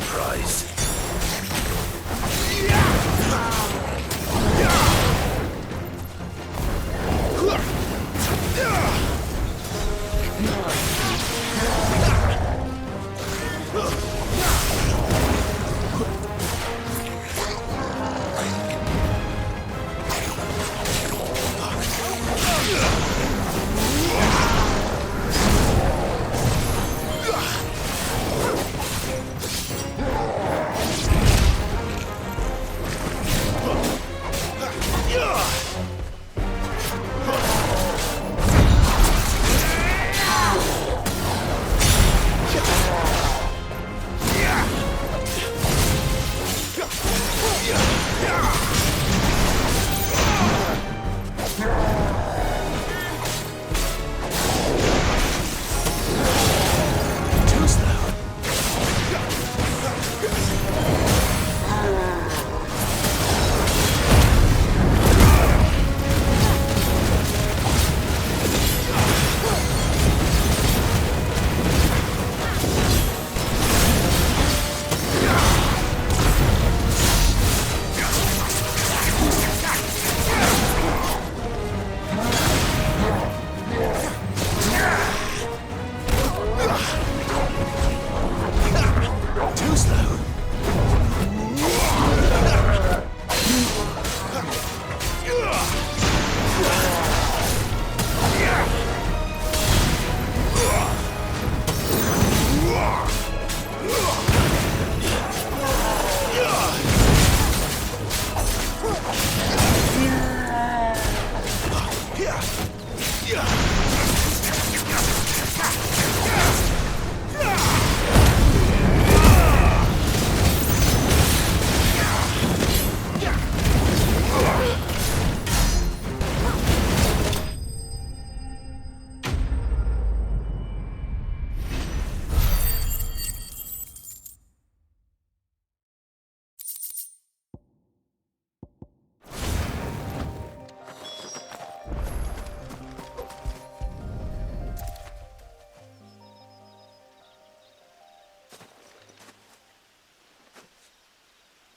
prize.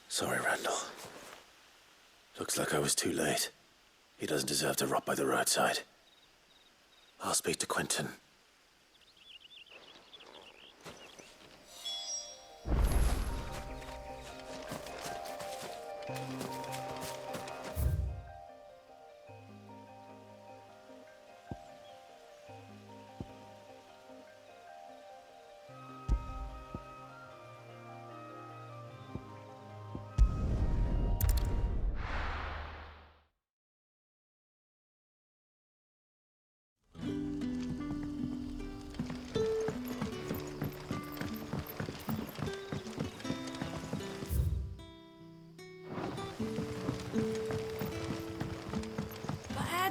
Sorry, Randall. Looks like I was too late. He doesn't deserve to rot by the roadside. I'll speak to Quentin.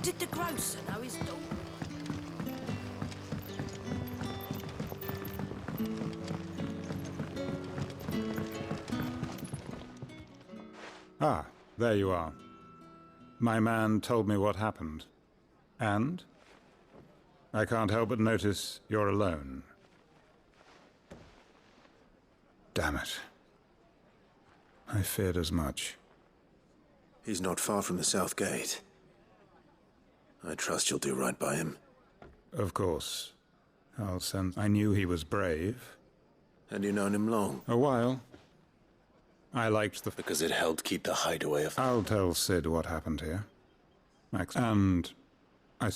Did the grocer know his daughter? Ah, there you are. My man told me what happened. And? I can't help but notice you're alone. Damn it. I feared as much. He's not far from the South Gate. I trust you'll do right by him. Of course. I'll send... I knew he was brave. And you known him long? A while. I liked the... Because it helped keep the hideaway of... I'll tell Sid what happened here. Max. And... I...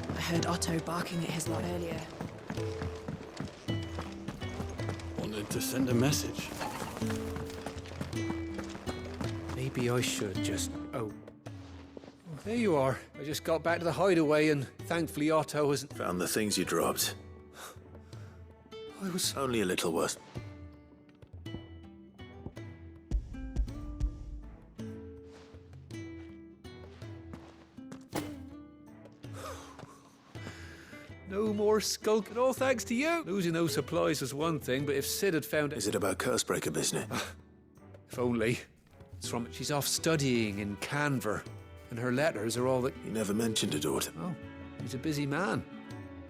I heard Otto barking at his lot earlier. Wanted to send a message. Maybe I should just... Oh, There you are. I just got back to the hideaway and thankfully Otto hasn't... Found the things you dropped. I was... Only a little worse. No more skulking, all thanks to you. Losing those supplies was one thing, but if Sid had found it... Is it about Cursebreaker business? If only. It's from... She's off studying in Canver, and her letters are all that... He never mentioned a daughter. Oh, he's a busy man.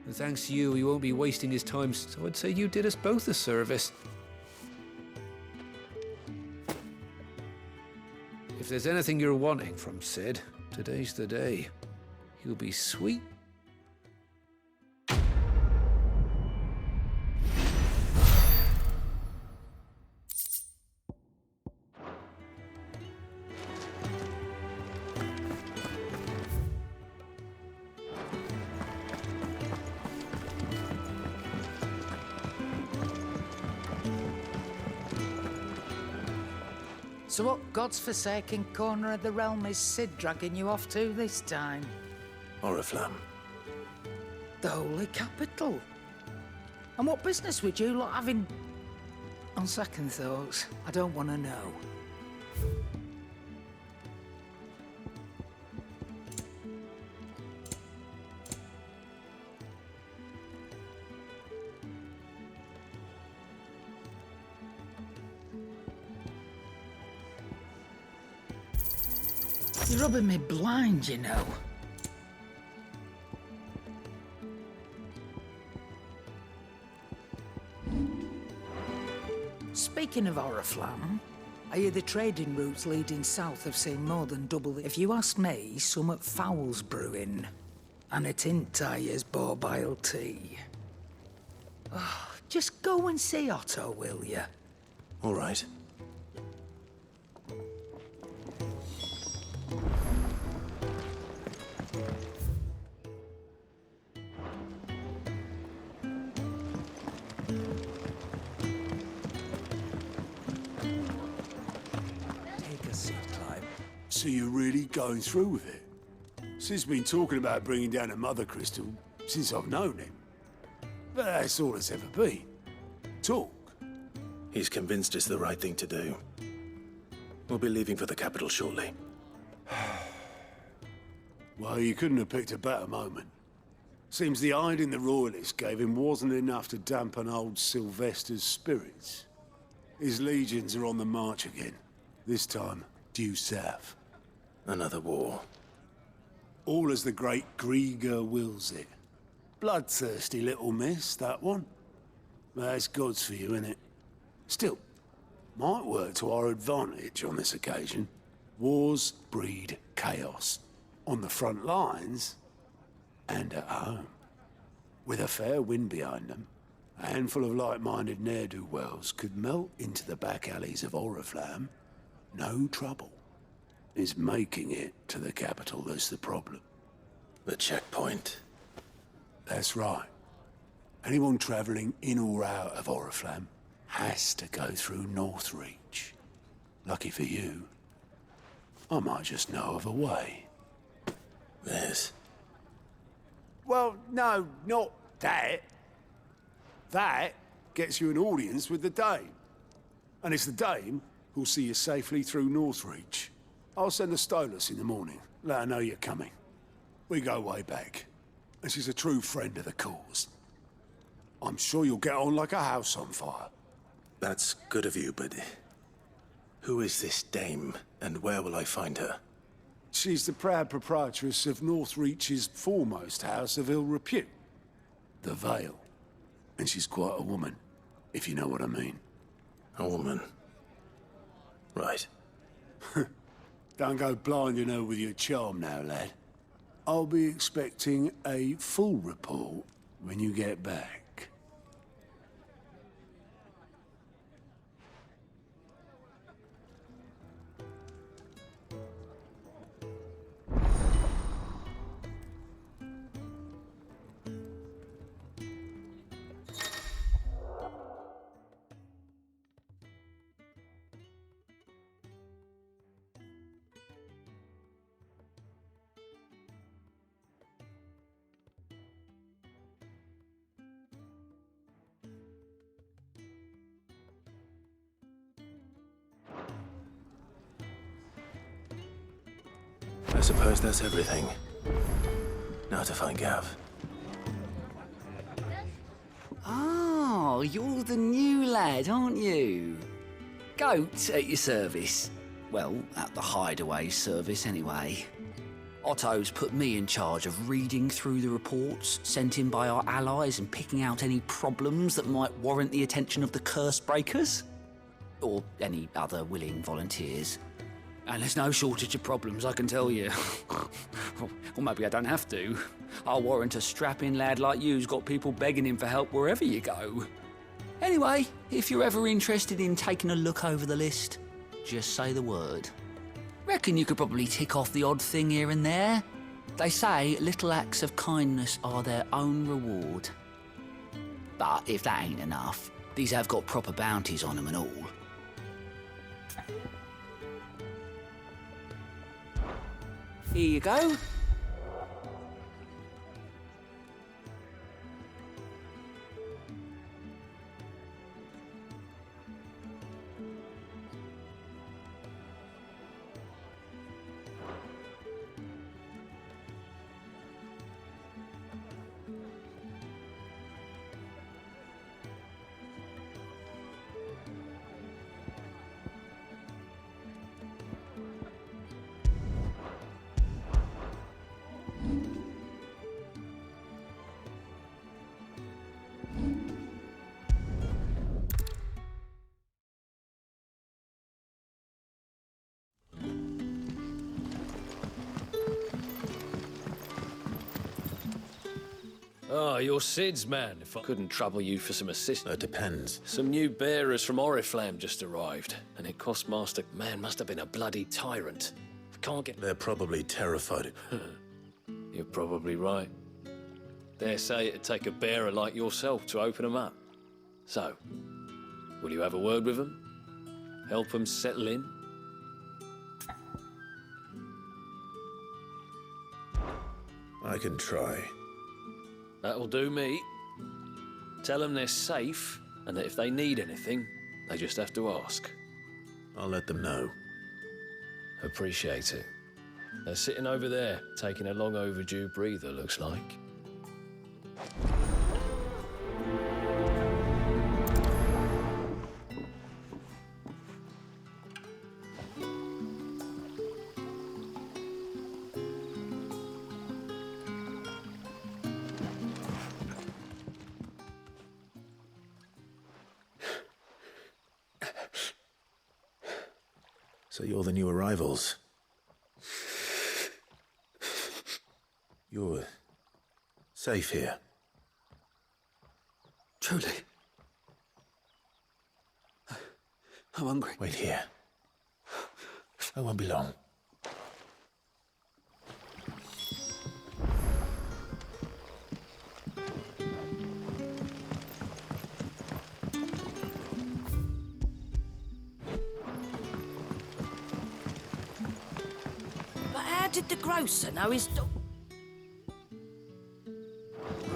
And thanks to you, he won't be wasting his time, so I'd say you did us both a service. If there's anything you're wanting from Sid, today's the day. He'll be sweet. So what God's forsaken corner of the realm is Sid dragging you off to this time? Oriflamme. The Holy Capital. And what business would you lot have in... On second thoughts, I don't want to know. You're rubbing me blind, you know. Speaking of Oriflamme, I hear the trading routes leading south have seen more than double. If you ask me, some foul's brewing. And a tint tire's borbile tea. Oh, just go and see Otto, will you? All right. So you're really going through with it? Sid's been talking about bringing down a mother crystal since I've known him. But that's all it's ever been. Talk. He's convinced it's the right thing to do. We'll be leaving for the capital shortly. Well, you couldn't have picked a better moment. Seems the hiding the royalists gave him wasn't enough to dampen old Sylvester's spirits. His legions are on the march again. This time, due south. Another war. All as the great Grieger wills it. Bloodthirsty little miss, that one. That's God's for you, innit? Still, might work to our advantage on this occasion. Wars breed chaos. On the front lines, and at home. With a fair wind behind them, a handful of like-minded ne'er-do-wells could melt into the back alleys of Oriflamme. No trouble. It's making it to the capital that's the problem. The checkpoint. That's right. Anyone travelling in or out of Oriflamme has to go through Northreach. Lucky for you, I might just know of a way. There's... Well, no, not that. That gets you an audience with the Dame. And it's the Dame who'll see you safely through Northreach. I'll send a Stolas in the morning. Let her know you're coming. We go way back. And she's a true friend of the cause. I'm sure you'll get on like a house on fire. That's good of you, but... Who is this dame, and where will I find her? She's the proud proprietress of Northreach's foremost house of ill repute. The Vale. And she's quite a woman, if you know what I mean. A woman. Right. Don't go blinding her with your charm now, lad. I'll be expecting a full report when you get back. suppose that's everything. Now to find Gav. Oh, you're the new lad, aren't you? Goat at your service. Well, at the hideaway service anyway. Otto's put me in charge of reading through the reports sent in by our allies and picking out any problems that might warrant the attention of the curse breakers. Or any other willing volunteers. And there's no shortage of problems, I can tell you. Or maybe I don't have to. I'll warrant a strapping lad like you's got people begging him for help wherever you go. Anyway, if you're ever interested in taking a look over the list, just say the word. Reckon you could probably tick off the odd thing here and there. They say little acts of kindness are their own reward. But if that ain't enough, these have got proper bounties on them and all. Here you go. Ah, you're Sid's man, if I couldn't trouble you for some assistance. It depends. Some new bearers from Oriflamme just arrived, and it cost Master... Man must have been a bloody tyrant. Can't get... They're probably terrified. You're probably right. Dare say it'd take a bearer like yourself to open them up. So, will you have a word with them? Help them settle in? I can try. That'll do me. Tell them they're safe, and that if they need anything, they just have to ask. I'll let them know. Appreciate it. They're sitting over there, taking a long overdue breather, looks like. So you're the new arrivals. You're safe here. Truly. I'm hungry. Wait here. I won't be long. But how did the grocer know his dog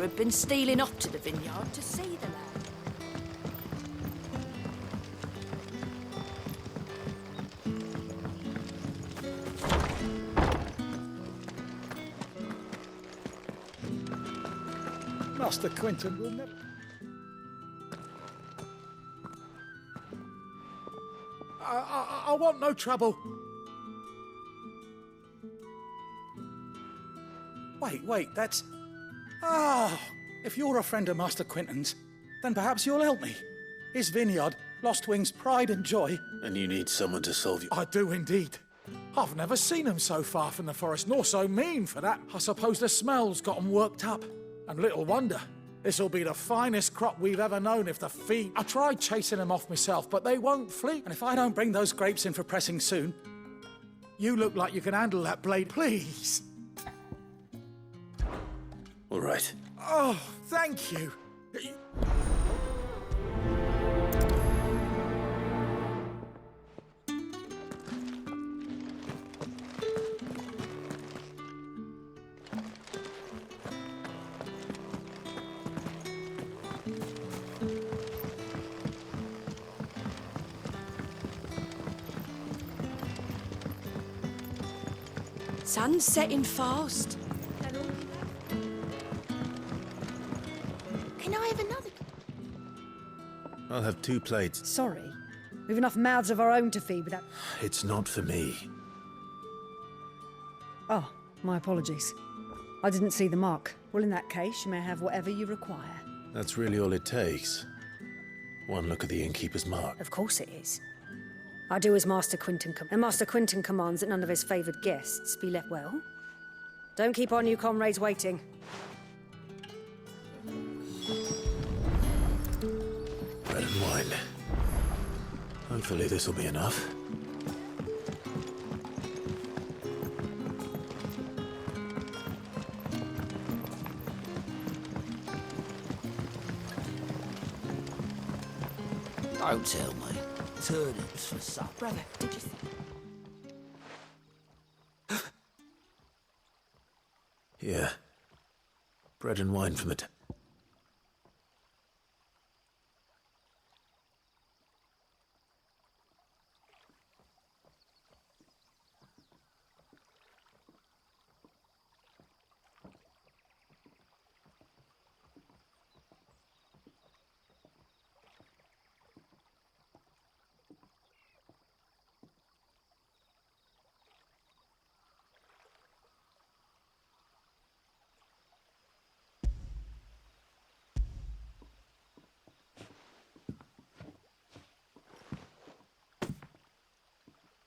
had been stealing off to the vineyard to see the lad? Master Quentin will never... I want no trouble. Wait, that's... Ah, if you're a friend of Master Quentin's, then perhaps you'll help me. His vineyard, Lostwing's pride and joy. And you need someone to solve your... I do indeed. I've never seen him so far from the forest, nor so mean for that. I suppose the smell's got 'em worked up. And little wonder. This'll be the finest crop we've ever known if the feed... I tried chasing them off myself, but they won't flee. And if I don't bring those grapes in for pressing soon, you look like you can handle that blade, please. All right. Oh, thank you. Sun's setting fast. Can I have another? I'll have 2 plates. Sorry. We've enough mouths of our own to feed without... It's not for me. Oh, my apologies. I didn't see the mark. Well, in that case, you may have whatever you require. That's really all it takes. One look at the innkeeper's mark. Of course it is. I do as Master Quinton and Master Quinton commands that none of his favoured guests be left well. Don't keep our new comrades waiting. Bread and wine. Hopefully this will be enough. Don't tell me. Turnips for supper. Brother, did you Yeah. Bread and wine from the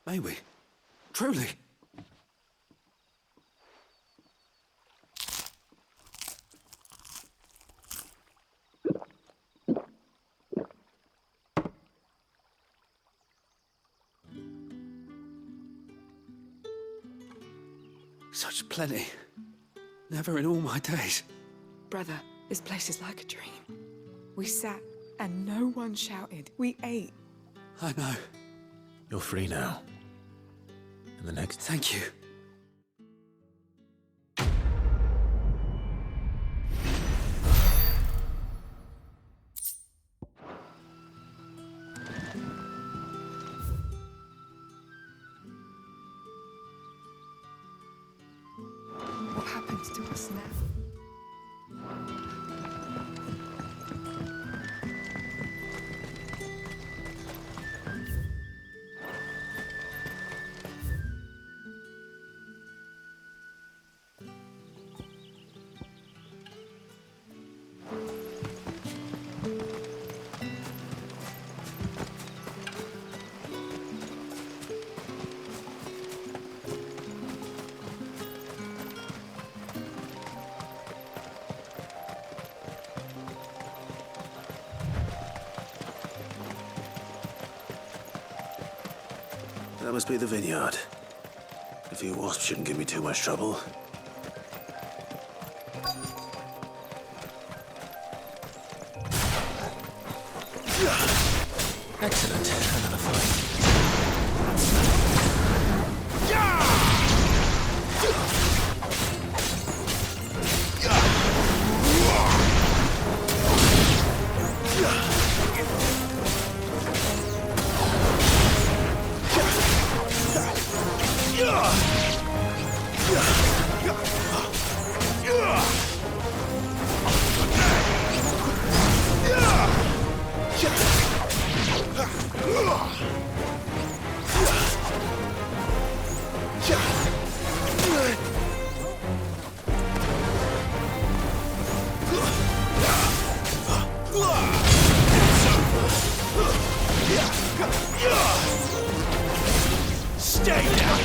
May we? Truly? Such plenty. Never in all my days. Brother, this place is like a dream. We sat and no one shouted. We ate. I know. You're free now. And the next... Thank you. What happens to us now? That must be the vineyard. A few wasps shouldn't give me too much trouble. Excellent. Another fight. Stay down!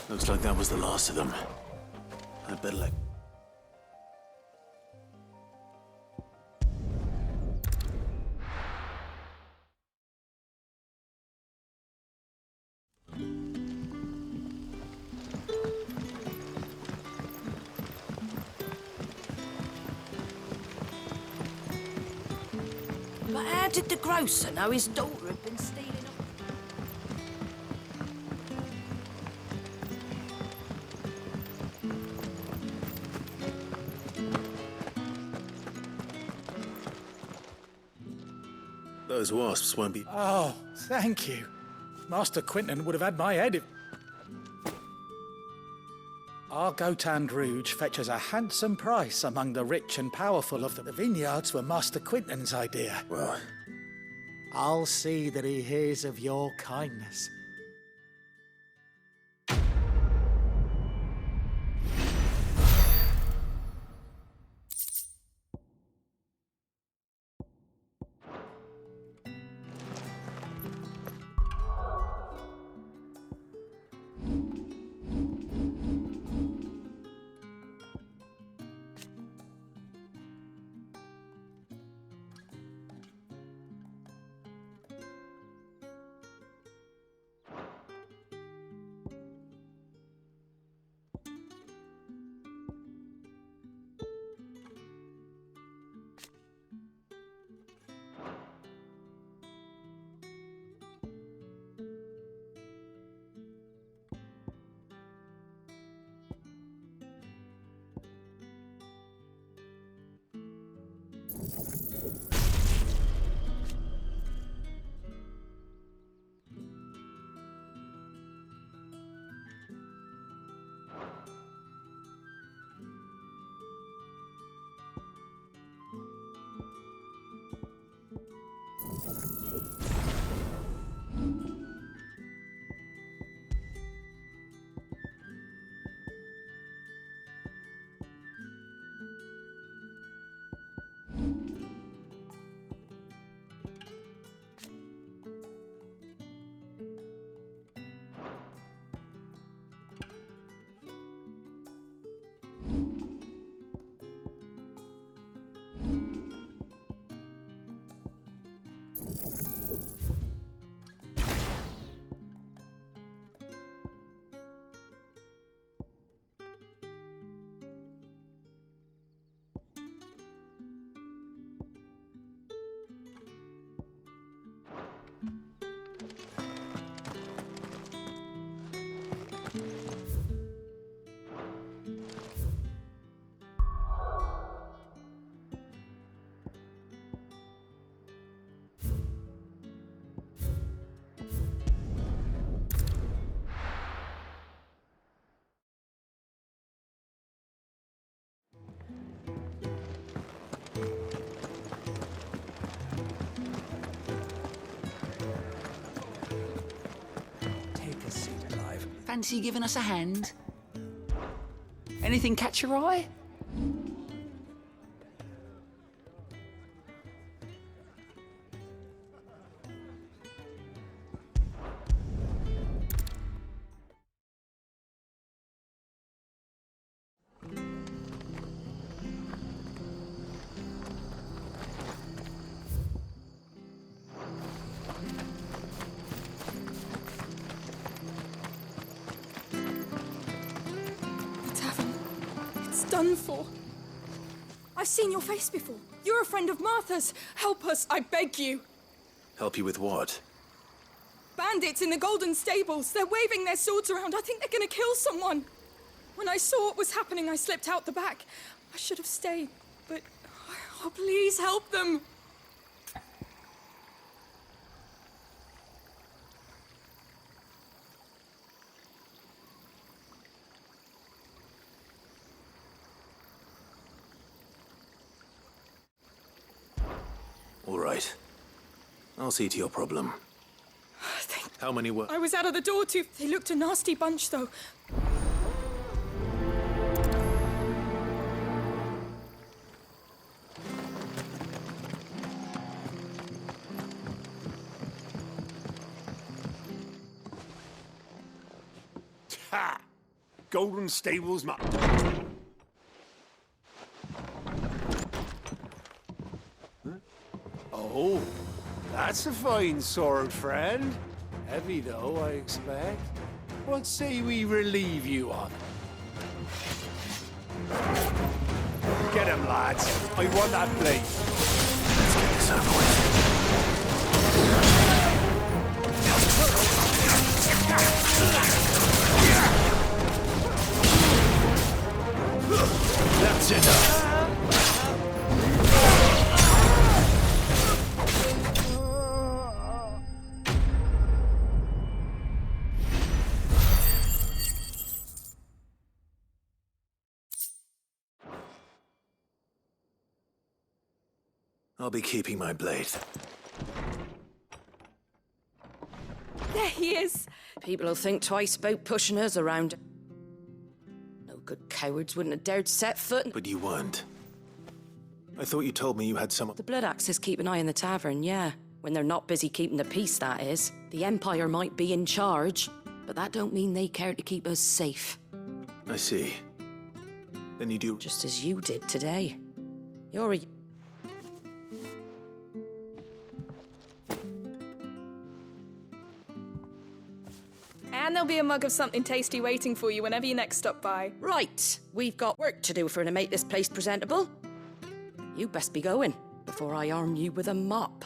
Looks like that was the last of them. I'd better let... But how did the grocer know his daughter had been stealing off? Those wasps won't be... Oh, thank you. Master Quinton would have had my head if... Our Gotand Rouge fetches a handsome price among the rich and powerful of the vineyards were Master Quinton's idea. Well, I'll see that he hears of your kindness. Fancy giving us a hand? Anything catch your eye? Done for. I've seen your face before. You're a friend of Martha's. Help us, I beg you. help you with what? Bandits in the Golden Stables. They're waving their swords around. I think they're gonna kill someone. When I saw what was happening, I slipped out the back. I should have stayed, but... Oh, please help them. All right. I'll see to your problem. How many were... I was out of the door too. They looked a nasty bunch, though. Ha! Golden Stables, Oh, that's a fine sword, friend. Heavy, though, I expect. What say we relieve you on? Get him, lads. I want that blade. Let's get this over with. That's enough. I'll be keeping my blade. There he is! People will think twice about pushing us around. No good cowards wouldn't have dared set foot. But you weren't. I thought you told me you had someone. The Blood Axes keep an eye on the tavern, yeah. When they're not busy keeping the peace, that is. The Empire might be in charge, but that don't mean they care to keep us safe. I see. Then you do. Just as you did today. You're a... And there'll be a mug of something tasty waiting for you whenever you next stop by. Right, we've got work to do to make this place presentable. You best be going, before I arm you with a mop.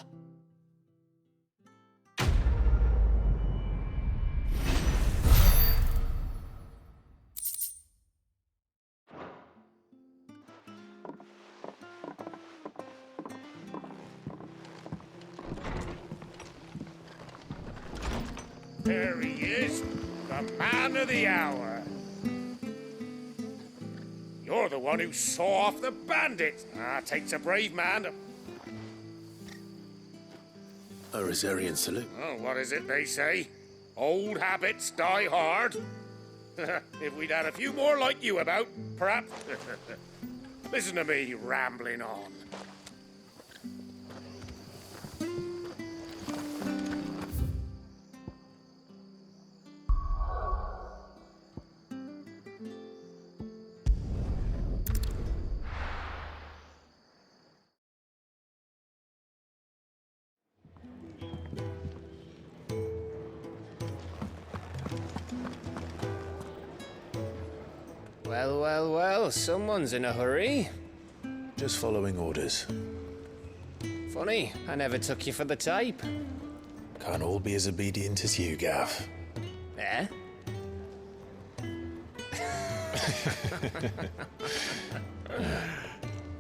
There he is, the man of the hour. You're the one who saw off the bandits. Takes a brave man. A Rosarian salute. Oh, what is it they say? Old habits die hard. If we'd had a few more like you about, perhaps... Listen to me rambling on. Well, well, well, someone's in a hurry. Just following orders. Funny, I never took you for the type. Can't all be as obedient as you, Gav. Eh?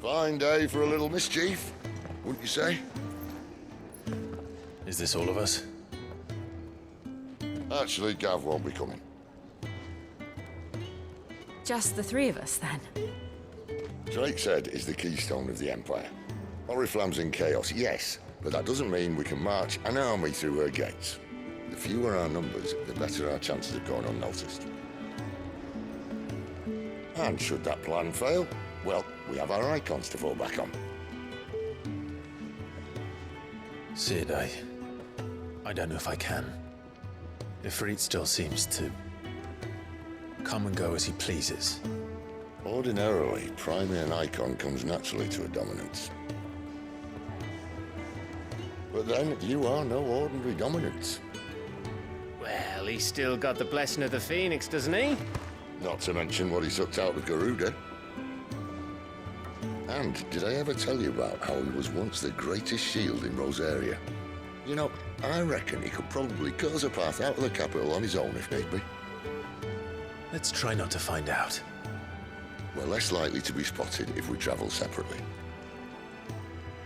Fine day for a little mischief, wouldn't you say? Is this all of us? Actually, Gav won't be coming. Just the three of us, then? Drake said is the keystone of the Empire. Oriflamme's in chaos, yes, but that doesn't mean we can march an army through her gates. The fewer our numbers, the better our chances of going unnoticed. And should that plan fail, well, we have our icons to fall back on. Sid, I don't know if I can. Ifrit still seems to come and go as he pleases. Ordinarily, priming an icon comes naturally to a dominance. But then, you are no ordinary dominance. Well, he's still got the blessing of the Phoenix, doesn't he? Not to mention what he sucked out of Garuda. And did I ever tell you about how he was once the greatest shield in Rosaria? You know, I reckon he could probably cut us a path out of the capital on his own if need be. Let's try not to find out. We're less likely to be spotted if we travel separately.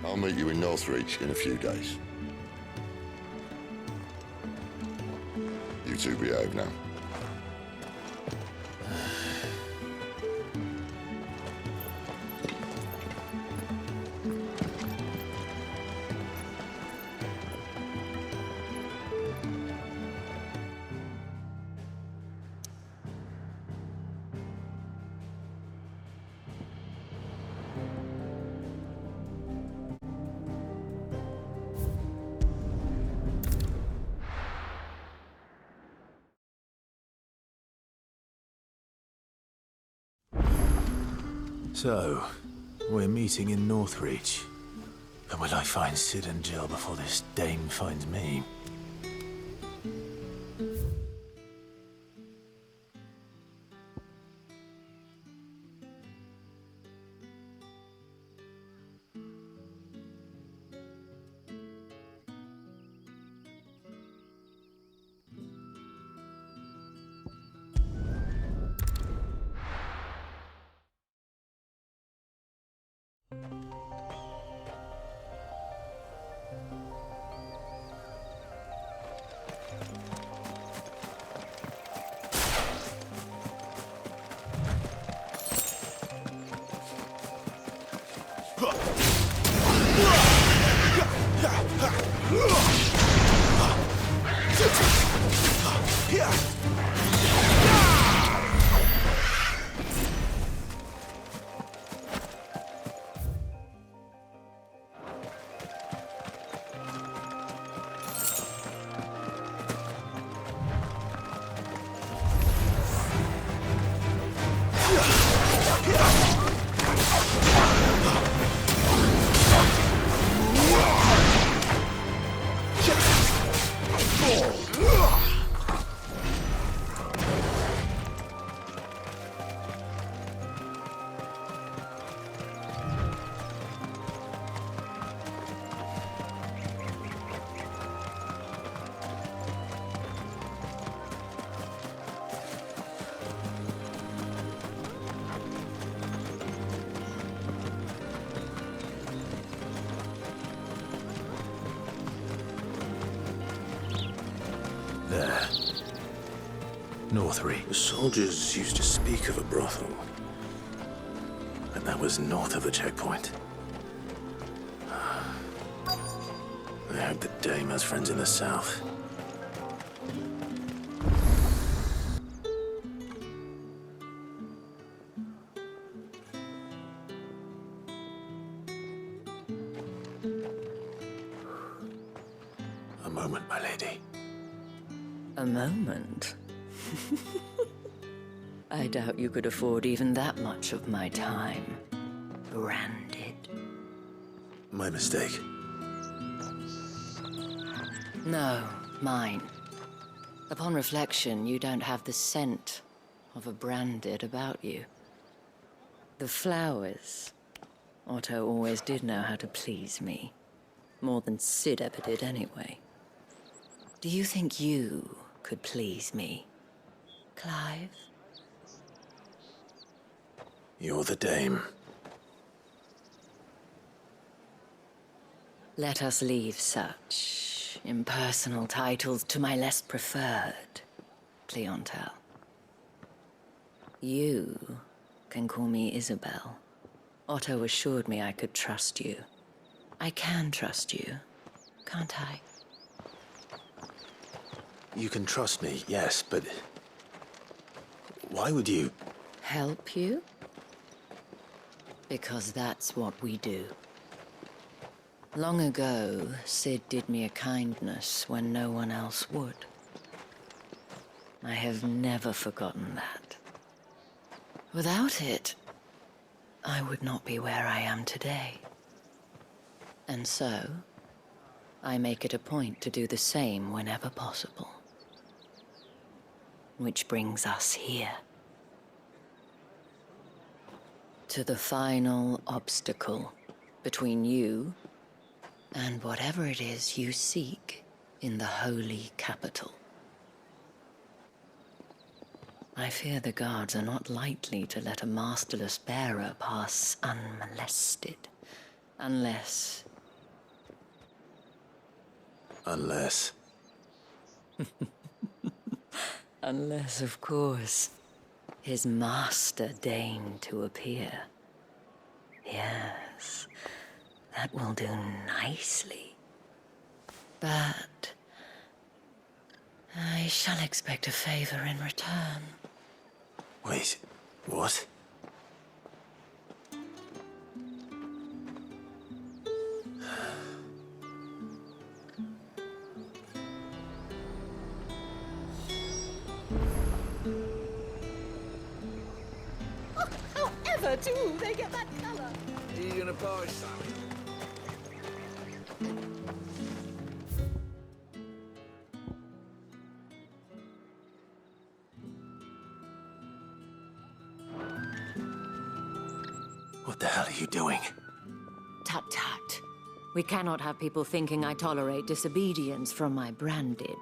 I'll meet you in Northreach in a few days. You two behave now. So, we're meeting in Northreach. But will I find Sid and Jill before this dame finds me? Northry. The soldiers used to speak of a brothel. But that was north of the checkpoint. I hope the dame has friends in the south. A moment, my lady. A moment? I doubt you could afford even that much of my time. Branded. My mistake. No, mine. Upon reflection, you don't have the scent of a branded about you. The flowers. Otto always did know how to please me. More than Sid ever did anyway. Do you think you could please me, Clive? You're the dame. Let us leave such impersonal titles to my less preferred clientele. You can call me Isabel. Otto assured me I could trust you. I can trust you, can't I? You can trust me, yes, but... why would you... Help you? Because that's what we do. Long ago, Sid did me a kindness when no one else would. I have never forgotten that. Without it, I would not be where I am today. And so, I make it a point to do the same whenever possible. Which brings us here. To the final obstacle between you and whatever it is you seek in the holy capital. I fear the guards are not likely to let a masterless bearer pass unmolested, unless... Unless... Unless, of course, his master deigned to appear. Yes, that will do nicely. But I shall expect a favor in return. Wait, what? However do they get that color? Are you gonna buy something? What the hell are you doing? Tut tut. We cannot have people thinking I tolerate disobedience from my branded.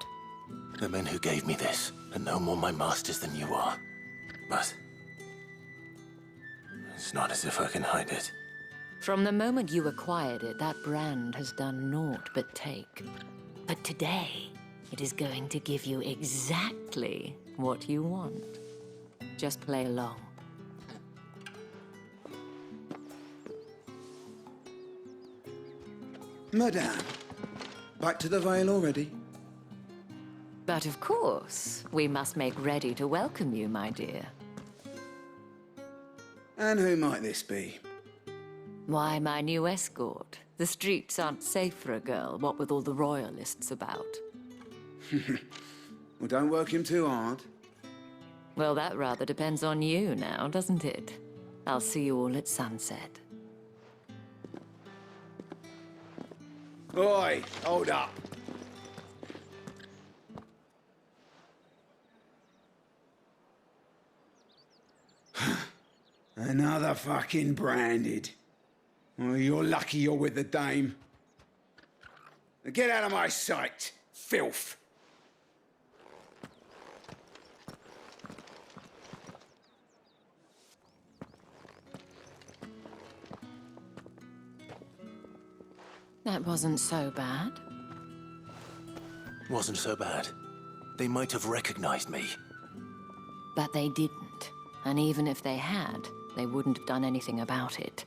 The men who gave me this are no more my masters than you are. But... it's not as if I can hide it. From the moment you acquired it, that brand has done naught but take. But today, it is going to give you exactly what you want. Just play along. Madame, back to the Vale already? But of course, we must make ready to welcome you, my dear. And who might this be? Why, my new escort. The streets aren't safe for a girl, what with all the royalists about. Well, don't work him too hard. Well, that rather depends on you now, doesn't it? I'll see you all at sunset. Oi, hold up. Another fucking branded. Well, you're lucky you're with the dame. Now get out of my sight, filth. That wasn't so bad. Wasn't so bad. They might have recognized me. But they didn't. And even if they had, they wouldn't have done anything about it.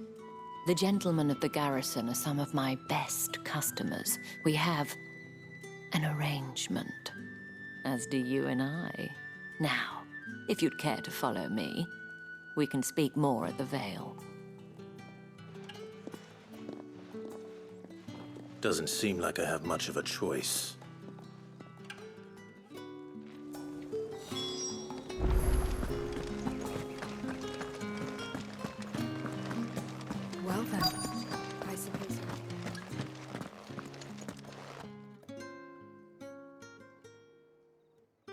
The gentlemen of the garrison are some of my best customers. We have an arrangement, as do you and I. Now, if you'd care to follow me, we can speak more at the Vale. Doesn't seem like I have much of a choice. Well then, I suppose.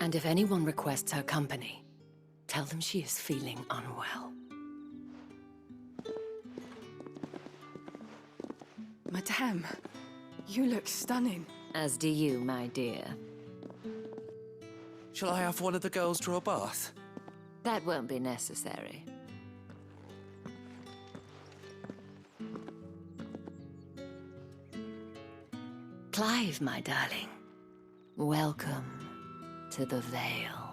And if anyone requests her company, tell them she is feeling unwell. Madame, you look stunning. As do you, my dear. Shall I have one of the girls draw a bath? That won't be necessary. Clive, my darling. Welcome to the Vale.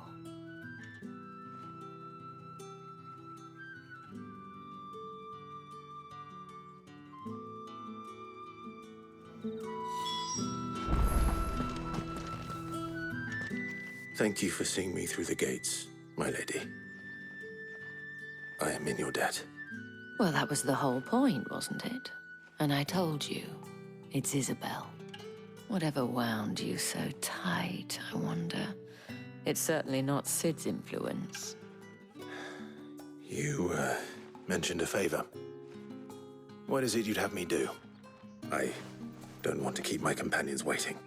Thank you for seeing me through the gates, my lady. I am in your debt. Well, that was the whole point, wasn't it? And I told you, it's Isabel. Whatever wound you so tight, I wonder. It's certainly not Sid's influence. You, mentioned a favor. What is it you'd have me do? I don't want to keep my companions waiting.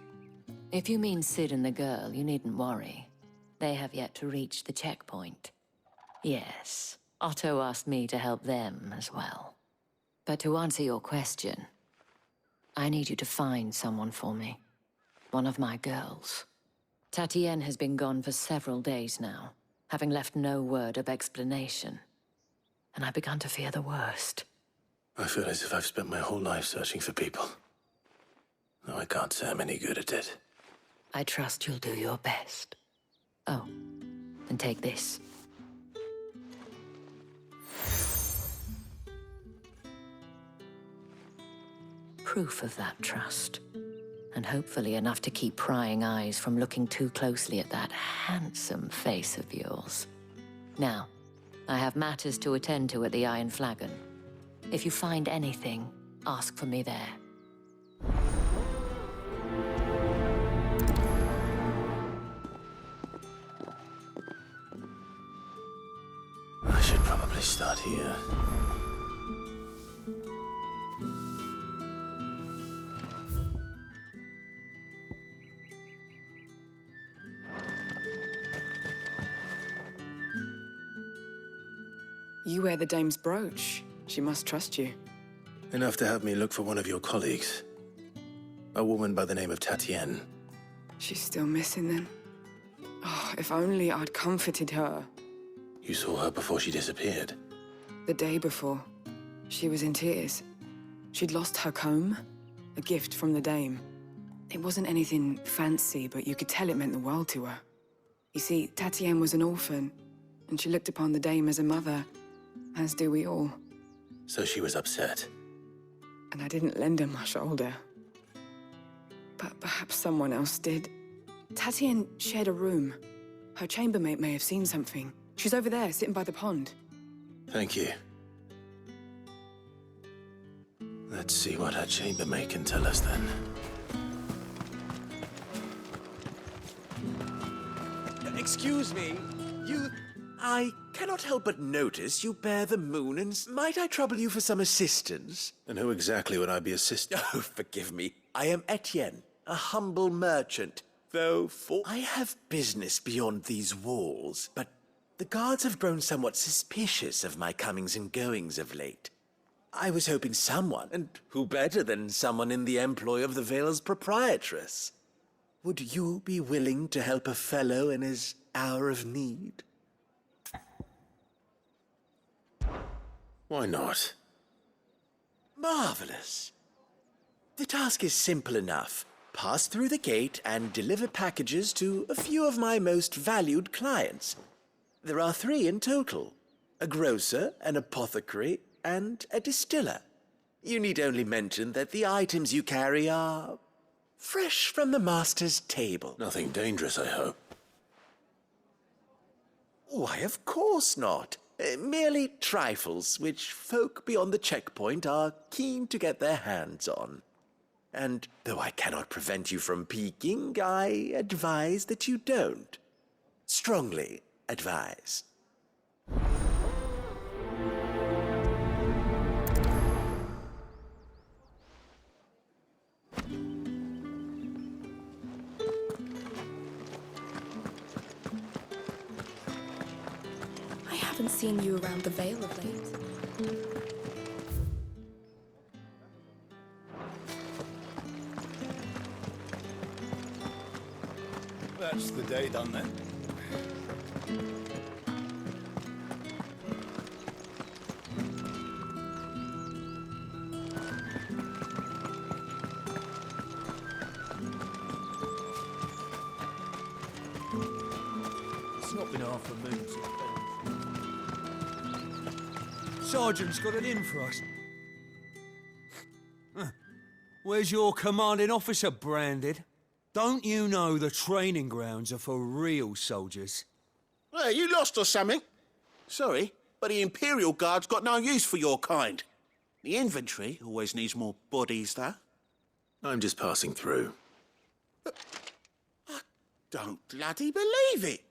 If you mean Sid and the girl, you needn't worry. They have yet to reach the checkpoint. Yes, Otto asked me to help them as well. But to answer your question, I need you to find someone for me. One of my girls. Tatienne has been gone for several days now, having left no word of explanation. And I've begun to fear the worst. I feel as if I've spent my whole life searching for people. No, I can't say I'm any good at it. I trust you'll do your best. Oh, and take this. Proof of that trust. And hopefully enough to keep prying eyes from looking too closely at that handsome face of yours. Now, I have matters to attend to at the Iron Flagon. If you find anything, ask for me there. I should probably start here. You wear the dame's brooch. She must trust you. Enough to have me look for one of your colleagues. A woman by the name of Tatienne. She's still missing then. Oh, if only I'd comforted her. You saw her before she disappeared. The day before, she was in tears. She'd lost her comb, a gift from the dame. It wasn't anything fancy, but you could tell it meant the world to her. You see, Tatienne was an orphan, and she looked upon the dame as a mother, as do we all. So she was upset. And I didn't lend her my shoulder. But perhaps someone else did. Tatienne shared a room. Her chambermaid may have seen something. She's over there, sitting by the pond. Thank you. Let's see what her chambermaid can tell us then. Excuse me, I cannot help but notice you bear the moon, and might I trouble you for some assistance? And who exactly would I be assisting? Oh, forgive me. I am Etienne, a humble merchant, though I have business beyond these walls, but the guards have grown somewhat suspicious of my comings and goings of late. I was hoping someone, and who better than someone in the employ of the Vale's proprietress? Would you be willing to help a fellow in his hour of need? Why not? Marvelous. The task is simple enough. Pass through the gate and deliver packages to a few of my most valued clients. There are 3 in total. A grocer, an apothecary, and a distiller. You need only mention that the items you carry are fresh from the master's table. Nothing dangerous, I hope. Why, of course not. Merely trifles which folk beyond the checkpoint are keen to get their hands on. And though I cannot prevent you from peeking, I advise that you don't. Strongly advise. I haven't seen you around the Vale of late. That's the day done then. It's not been half a moon since then. Sergeant's got it in for us. Where's your commanding officer, Branded? Don't you know the training grounds are for real soldiers? Hey, you lost or something? Sorry, but the Imperial Guard's got no use for your kind. The infantry always needs more bodies, though. I'm just passing through. I don't bloody believe it.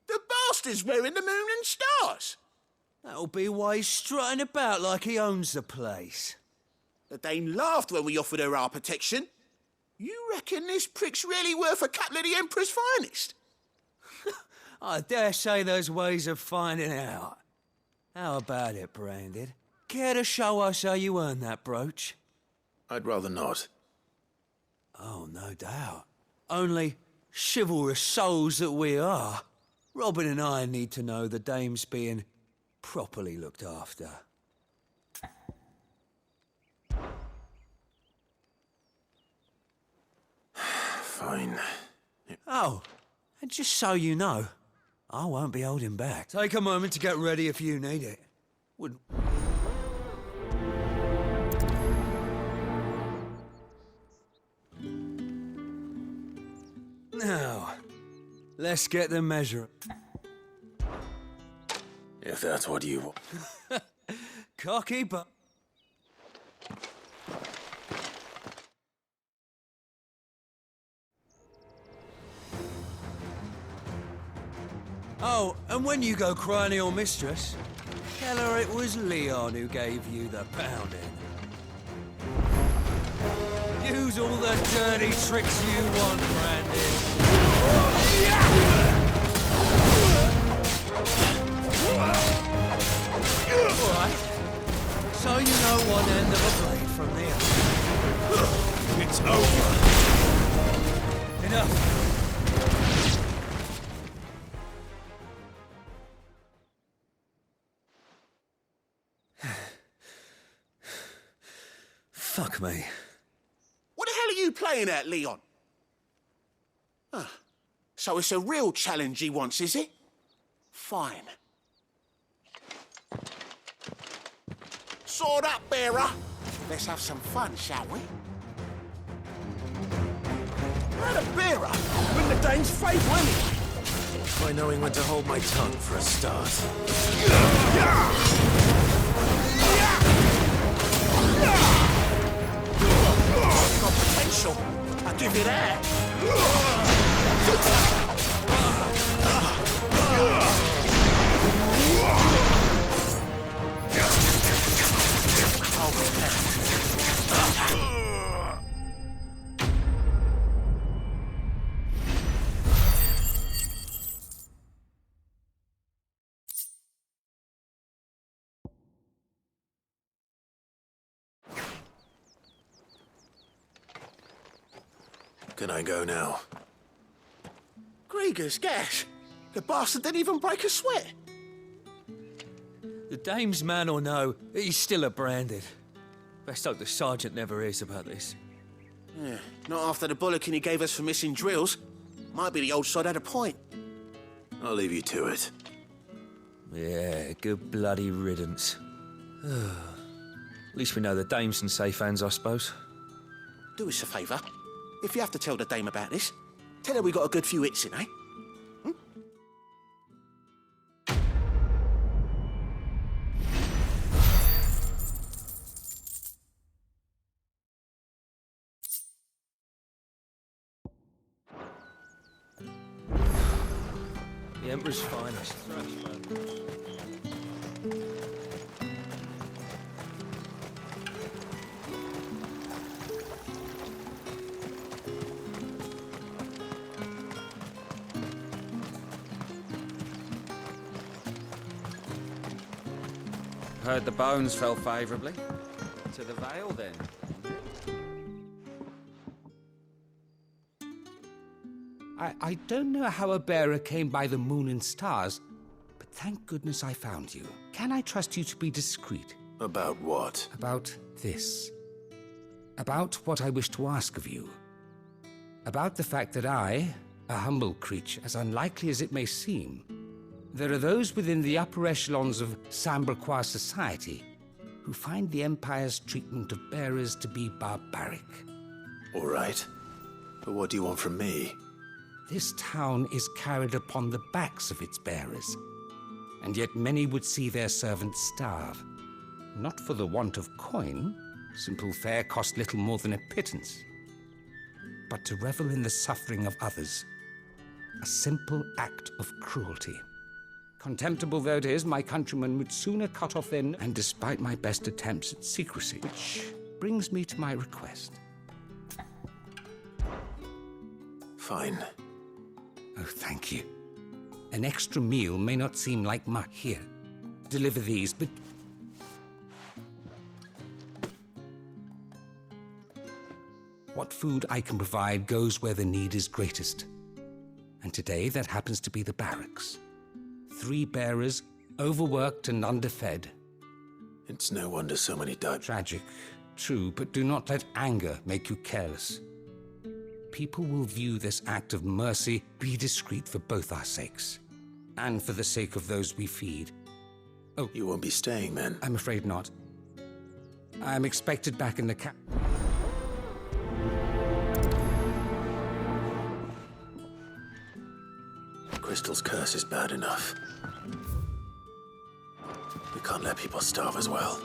The bastard's wearing the moon and stars. That'll be why he's strutting about like he owns the place. The Dane laughed when we offered her our protection. You reckon this prick's really worth a couple of the Emperor's finest? I dare say there's ways of finding out. How about it, Branded? Care to show us how you earned that brooch? I'd rather not. Oh, no doubt. Only chivalrous souls that we are, Robin and I need to know the dame's being properly looked after. Fine. Oh, and just so you know, I won't be holding back. Take a moment to get ready if you need it. Wouldn't... Now, let's get the measure. If that's what you want. Cocky, but... Oh, and when you go crying to your mistress, tell her it was Leon who gave you the pounding. Use all the dirty tricks you want, Brandon. Alright, so you know one end of a blade from the other. It's over. Enough. Fuck me. What the hell are you playing at, Leon? So it's a real challenge he wants, is it? Fine. Sword up, bearer. Let's have some fun, shall we? Not a bearer. Win the Dane's favour anyway. By knowing when to hold my tongue for a start. Got potential. I'll give you that. Can I go now? Grieger's gas. The bastard didn't even break a sweat. The dame's man or no, he's still a Branded. Best hope the sergeant never hears about this. Yeah, not after the bollocking he gave us for missing drills. Might be the old sod had a point. I'll leave you to it. Yeah, good bloody riddance. At least we know the dame's in safe hands, I suppose. Do us a favour. If you have to tell the dame about this, tell her we got a good few hits in, eh? The Emperor's finest. Heard the bones fell favourably. To the Vale, then. I don't know how a bearer came by the moon and stars, but thank goodness I found you. Can I trust you to be discreet? About what? About this. About what I wish to ask of you. About the fact that I, a humble creature, as unlikely as it may seem, there are those within the upper echelons of Samberquois society who find the Empire's treatment of bearers to be barbaric. All right. But what do you want from me? This town is carried upon the backs of its bearers, and yet many would see their servants starve. Not for the want of coin, simple fare cost little more than a pittance, but to revel in the suffering of others, a simple act of cruelty. Contemptible though it is, my countrymen would sooner cut off their and despite my best attempts at secrecy, which brings me to my request. Fine. Oh, thank you. An extra meal may not seem like much. Here, deliver these, but... What food I can provide goes where the need is greatest. And today, that happens to be the barracks. 3 bearers, overworked and underfed. It's no wonder so many died. Tragic, true, but do not let anger make you careless. People will view this act of mercy. Be discreet for both our sakes, and for the sake of those we feed. Oh, you won't be staying then? I'm afraid not. I'm expected back in the camp. Crystal's curse is bad enough. We can't let people starve as well.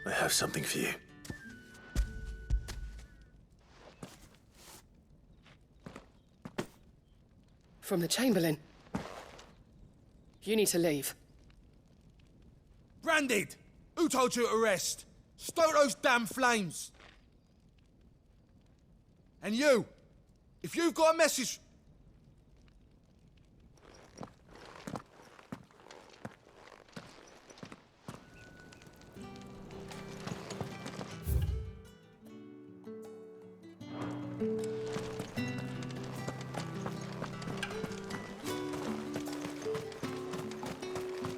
I have something for you. From the Chamberlain. You need to leave. Branded! Who told you to rest? Stoke those damn flames! And you! If you've got a message...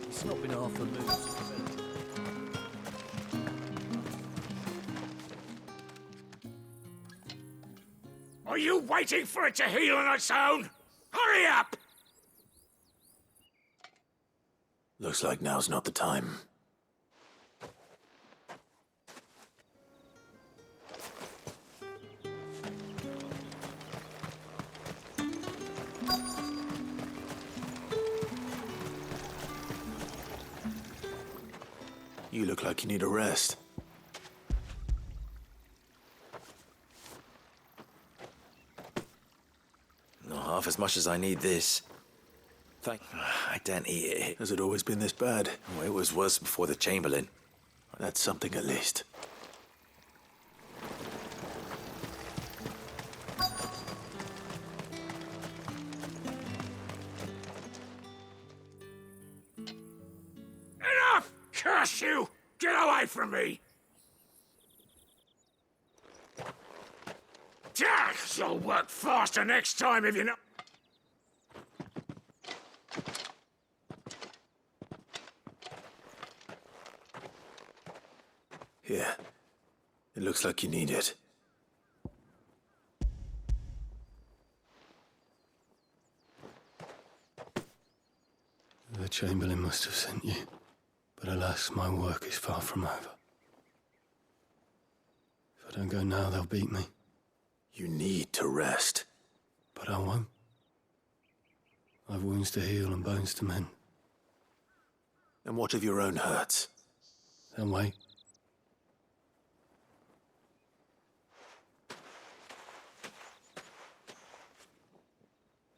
It's not been half the moves. Are you waiting for it to heal on its own? Hurry up! Looks like now's not the time. You look like you need a rest. Not half as much as I need this. I daren't eat it. Has it always been this bad? Oh, it was worse before the Chamberlain. That's something at least. Enough! Curse you! Get away from me! You'll work faster next time if you know... Here. It looks like you need it. The Chamberlain must have sent you, but alas, my work is far from over. If I don't go now, they'll beat me. You need to rest. But I won't. I've wounds to heal and bones to mend. And what of your own hurts? Then wait.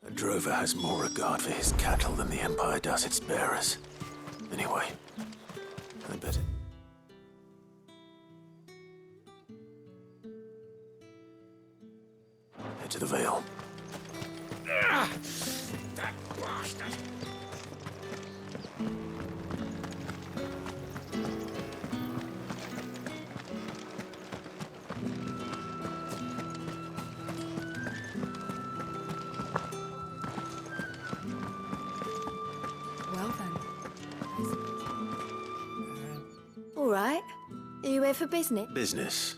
A drover has more regard for his cattle than the Empire does its bearers. Anyway, I bet it. Head to the Vale. That bastard! Well then. All right. Are you here for business? Business.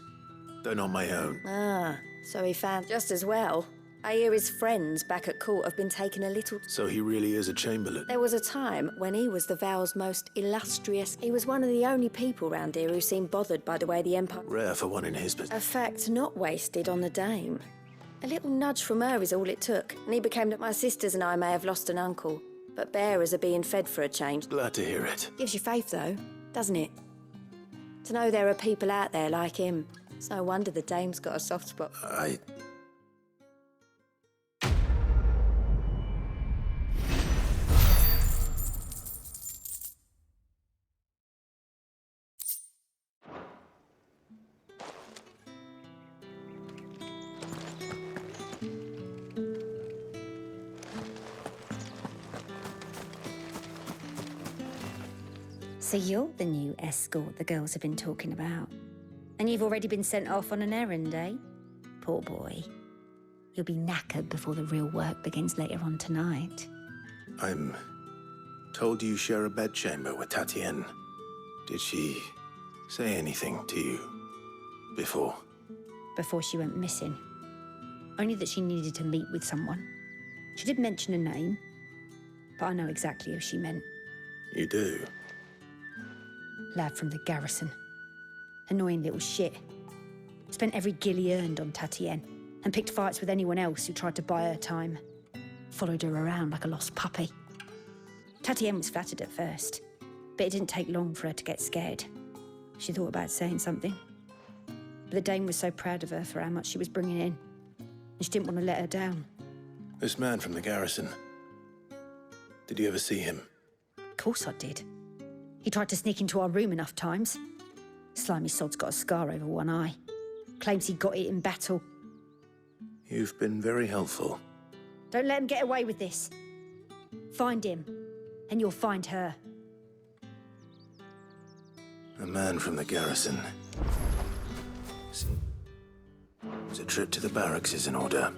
Though not my own. Ah, so he found just as well. I hear his friends back at court have been taking a little... So he really is a Chamberlain. There was a time when he was the Vale's most illustrious. He was one of the only people round here who seemed bothered by the way the Empire... Rare for one in his position. A fact not wasted on the dame. A little nudge from her is all it took, and he became that my sisters and I may have lost an uncle. But bearers are being fed for a change. Glad to hear it. Gives you faith, though, doesn't it? To know there are people out there like him. It's no wonder the dame's got a soft spot. So you're the new escort the girls have been talking about. And you've already been sent off on an errand, eh? Poor boy. You'll be knackered before the real work begins later on tonight. I'm told you share a bedchamber with Tatienne. Did she say anything to you before? Before she went missing. Only that she needed to meet with someone. She did mention a name, but I know exactly who she meant. You do? Lad from the garrison. Annoying little shit. Spent every guil he earned on Tatienne and picked fights with anyone else who tried to buy her time. Followed her around like a lost puppy. Tatienne was flattered at first, but it didn't take long for her to get scared. She thought about saying something. But the dame was so proud of her for how much she was bringing in, and she didn't want to let her down. This man from the garrison. Did you ever see him? Of course I did. He tried to sneak into our room enough times. Slimy sod's got a scar over one eye. Claims he got it in battle. You've been very helpful. Don't let him get away with this. Find him, and you'll find her. A man from the garrison. The trip to the barracks is in order.